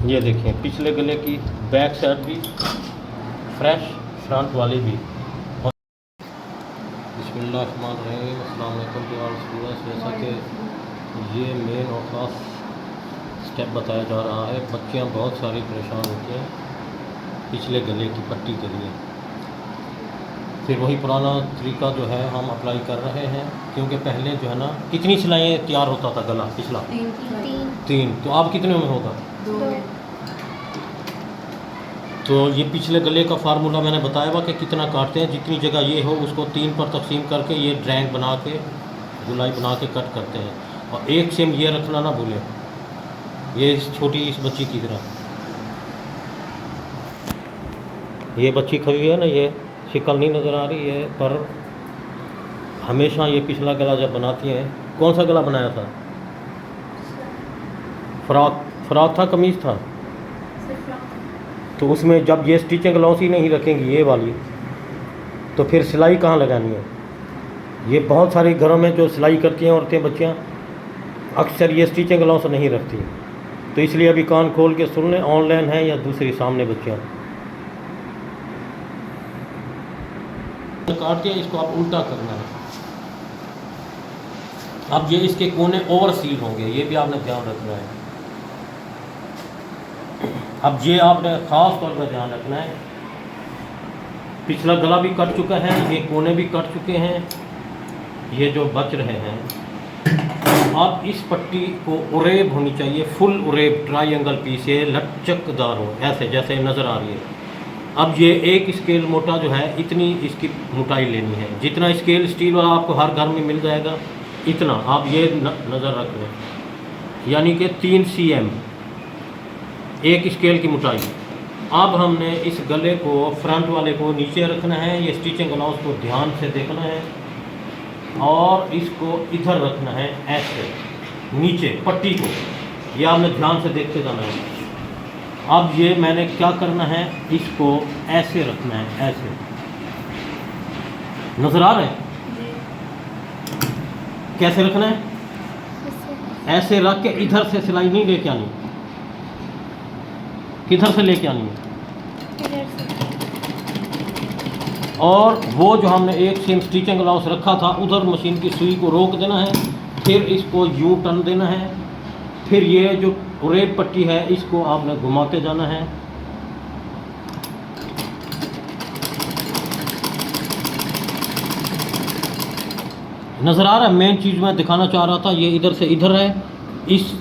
ये देखिए पिछले गले की बैक साइड भी फ्रेश, फ्रंट वाली भी। बिस्मिल्लाहिर्रहमानिर्रहीम, अस्सलाम वालेकुम व्यूअर्स। जैसा कि ये मेन और ख़ास स्टेप बताया जा रहा है, बच्चियाँ बहुत सारी परेशान होती हैं पिछले गले की पट्टी के लिए। फिर वही पुराना तरीका जो है हम अप्लाई कर रहे हैं, क्योंकि पहले जो है ना कितनी सिलाइयाँ तैयार होता था गला पिछला? तीन। तो आप कितने में होगा? 2। तो ये पिछले गले का फार्मूला मैंने बताया हुआ कि कितना काटते हैं, जितनी जगह ये हो उसको 3 पर तकसीम करके ये ड्रैंग बना के गुलाई बना के कट करते हैं। और एक सेम ये रखना ना भूलें, ये छोटी इस बच्ची की तरह। ये बच्ची खड़ी है ना, ये शिकल नहीं नज़र आ रही है, पर हमेशा ये पिछला गला जब बनाती हैं। कौन सा गला बनाया था? फ्रॉक था, कमीज़ था? तो उसमें जब ये स्टिचिंग लॉस ही नहीं रखेंगी ये वाली, तो फिर सिलाई कहाँ लगानी है? ये बहुत सारे घरों में जो सिलाई करती हैं औरतें, बच्चियाँ, अक्सर ये स्टिचिंग लॉस नहीं रखती। तो इसलिए अभी कान खोल के सुन लें, ऑनलाइन है या दूसरी सामने बच्चियाँ। काट के इसको आप उल्टा करना है। अब ये इसके कोने ओवर सील होंगे, ये भी आपने ध्यान रखना है। अब ये आपने ख़ास तौर पर ध्यान रखना है, पिछला गला भी कट चुका है, ये कोने भी कट चुके हैं, ये जो बच रहे हैं। अब इस पट्टी को उरेब होनी चाहिए, फुल उरेब, ट्रायंगल पीस, ये लचकदार हो, ऐसे जैसे नज़र आ रही है। अब ये एक स्केल मोटा जो है, इतनी इसकी मोटाई लेनी है। जितना स्केल स्टील वाला आपको हर घर में मिल जाएगा, इतना आप ये नज़र रख लें, यानी कि 3 cm एक स्केल की मोटाई। अब हमने इस गले को, फ्रंट वाले को नीचे रखना है, ये स्टिचिंग अलाउंस को ध्यान से देखना है और इसको इधर रखना है, ऐसे नीचे पट्टी को, ये आपने ध्यान से देखते जाना है। अब ये मैंने क्या करना है, इसको ऐसे रखना है, ऐसे नज़र आ रहा है? कैसे रखना है? ऐसे रख के इधर से सिलाई नहीं लेके आनी। किधर से लेके आनी है? और वो जो हमने एक सेम स्टिचिंग अलाउंस रखा था, उधर मशीन की सुई को रोक देना है, फिर इसको यूं टर्न देना है, फिर ये जो उरेब पट्टी है इसको आपने घुमाते जाना है। नज़र आ रहा है? मेन चीज़ मैं दिखाना चाह रहा था, ये इधर से इधर है, इस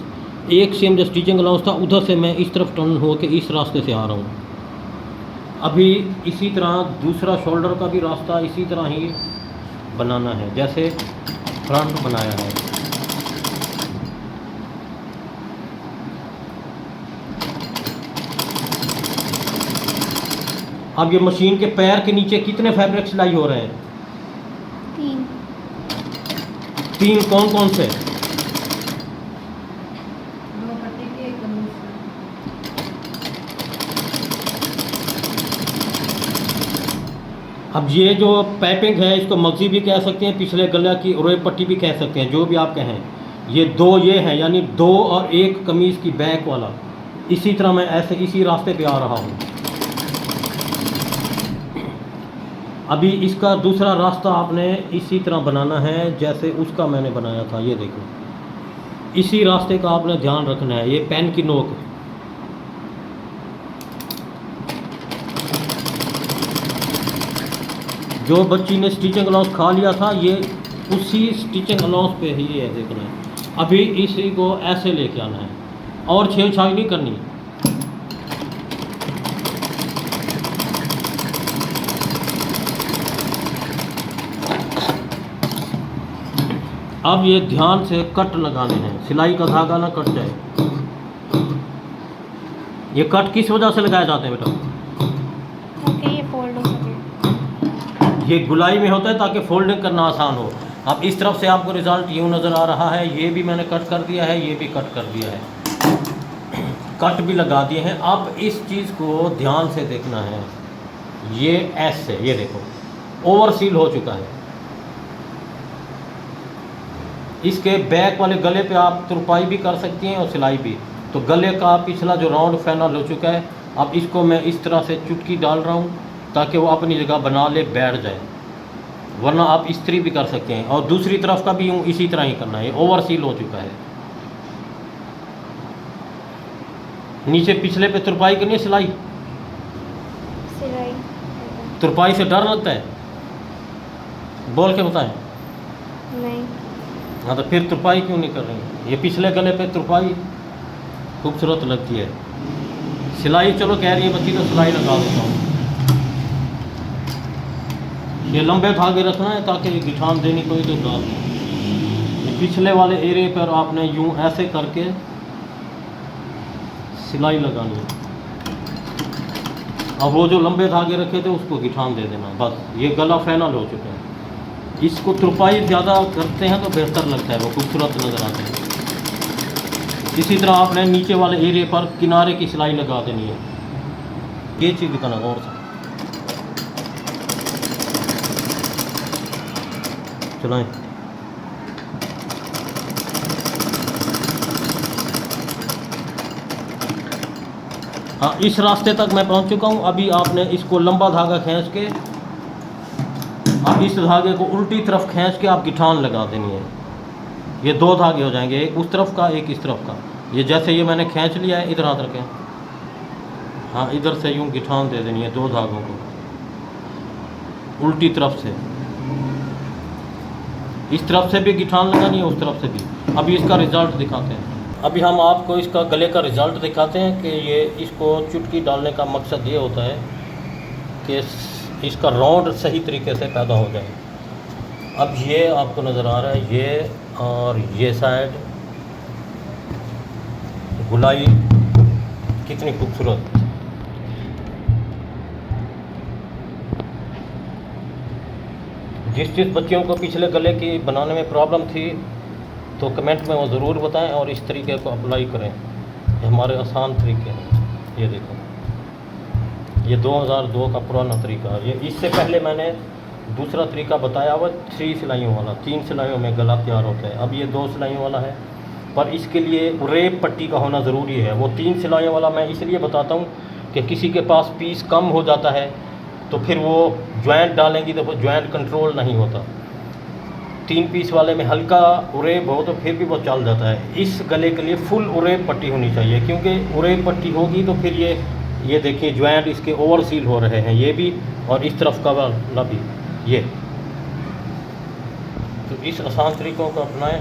एक सेम जो स्टिचिंग अलाउंस था उधर से मैं इस तरफ टर्न हो के इस रास्ते से आ रहा हूँ। अभी इसी तरह दूसरा शोल्डर का भी रास्ता इसी तरह ही बनाना है जैसे फ्रंट बनाया है। अब ये मशीन के पैर के नीचे कितने फैब्रिक सिलाई हो रहे हैं? 3। कौन कौन से? 2 पट्टी के, 1 कमीज। अब ये जो पाइपिंग है इसको मगजी भी कह सकते हैं, पिछले गला की उरेब पट्टी भी कह सकते हैं, जो भी आप कहें। ये 2 ये हैं, यानी 2 और 1 कमीज़ की बैक वाला। इसी तरह मैं ऐसे इसी रास्ते पे आ रहा हूँ। अभी इसका दूसरा रास्ता आपने इसी तरह बनाना है जैसे उसका मैंने बनाया था, ये देखो। इसी रास्ते का आपने ध्यान रखना है, ये पेन की नोक। जो बच्ची ने स्टिचिंग अलाउंस खा लिया था, ये उसी स्टिचिंग अलाउंस पे ही है, देखना है। अभी इसी को ऐसे लेके आना है और छेड़छाड़ नहीं करनी। अब ये ध्यान से कट लगाने हैं, सिलाई का धागा ना कट जाए। ये कट किस वजह से लगाए जाते हैं बेटा? ताकि ये फोल्ड हो सके। ये गुलाई में होता है ताकि फोल्डिंग करना आसान हो। अब इस तरफ से आपको रिज़ल्ट यूँ नज़र आ रहा है, ये भी मैंने कट कर दिया है, ये भी कट कर दिया है, कट भी लगा दिए हैं। अब इस चीज़ को ध्यान से देखना है, ये ऐसे, ये देखो ओवर सील हो चुका है। इसके बैक वाले गले पे आप तुरपाई भी कर सकती हैं और सिलाई भी। तो गले का पिछला जो राउंड फाइनल हो चुका है। अब इसको मैं इस तरह से चुटकी डाल रहा हूँ ताकि वो अपनी जगह बना ले, बैठ जाए, वरना आप इस्त्री भी कर सकते हैं। और दूसरी तरफ का भी यूँ इसी तरह ही करना है। ओवर सील हो चुका है। नीचे पिछले पे तुरपाई करनी है, सिलाई। सिलाई तुरपाई से डर लगता है? बोल के बताएं। नहीं। हाँ, तो फिर तुरपाई क्यों नहीं कर रही? ये पिछले गले पे तुरपाई खूबसूरत लगती है। सिलाई चलो कह रही है बच्ची, तो सिलाई लगा देता हूँ। ये लंबे धागे रखना है ताकि गिठान देनी कोई तो बात नहीं। ये पिछले वाले एरिया पर आपने यूं ऐसे करके सिलाई लगानी है। अब वो जो लंबे धागे रखे थे उसको गिठान दे देना, बस। ये गला फाइनल हो चुका है। इसको तुरपाई ज़्यादा करते हैं तो बेहतर लगता है, वो खूबसूरत नज़र आता है। इसी तरह आपने नीचे वाले एरिया पर किनारे की सिलाई लगा देनी है। ये चीज़ दिखाना और से चलाएं। हाँ, इस रास्ते तक मैं पहुंच चुका हूं। अभी आपने इसको लंबा धागा खींच के, अब इस धागे को उल्टी तरफ खींच के आप गिठान लगा देनी है। ये 2 धागे हो जाएंगे, एक उस तरफ का, एक इस तरफ का। ये जैसे ये मैंने खींच लिया है, इधर हाथ रखें। हाँ, इधर से यूं गिठान दे देनी है 2 धागों को उल्टी तरफ से। इस तरफ से भी गिठान लगानी है, उस तरफ से भी। अभी इसका रिज़ल्ट दिखाते हैं। अभी हम आपको इसका गले का रिज़ल्ट दिखाते हैं कि ये इसको चुटकी डालने का मकसद ये होता है कि इसका राउंड सही तरीके से पैदा हो जाए। अब ये आपको नज़र आ रहा है, ये और ये साइड गुलाई कितनी खूबसूरत। जिस बच्चियों को पिछले गले की बनाने में प्रॉब्लम थी तो कमेंट में वो ज़रूर बताएं और इस तरीके को अप्लाई करें। ये हमारे आसान तरीके हैं। ये देखो, ये 2002 का पुराना तरीका है। ये इससे पहले मैंने दूसरा तरीका बताया हुआ 3 सिलाइयों वाला। 3 सिलाइयों में गला तैयार होता है। अब ये 2 सिलाइयों वाला है, पर इसके लिए उरेब पट्टी का होना ज़रूरी है। वो 3 सिलाइयों वाला मैं इसलिए बताता हूँ कि किसी के पास पीस कम हो जाता है तो फिर वो जॉइंट डालेंगी तो वो जॉइंट कंट्रोल नहीं होता। 3 पीस वाले में हल्का उरेब हो तो फिर भी वो चल जाता है। इस गले के लिए फुल उरेब पट्टी होनी चाहिए, क्योंकि उरेब पट्टी होगी तो फिर ये देखिए जॉइंट इसके ओवर सील हो रहे हैं, ये भी और इस तरफ का वाला भी। ये तो इस आसान तरीक़ों को अपनाएं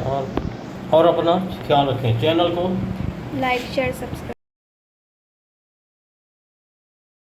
और अपना ख्याल रखें। चैनल को लाइक शेयर सब्सक्राइब।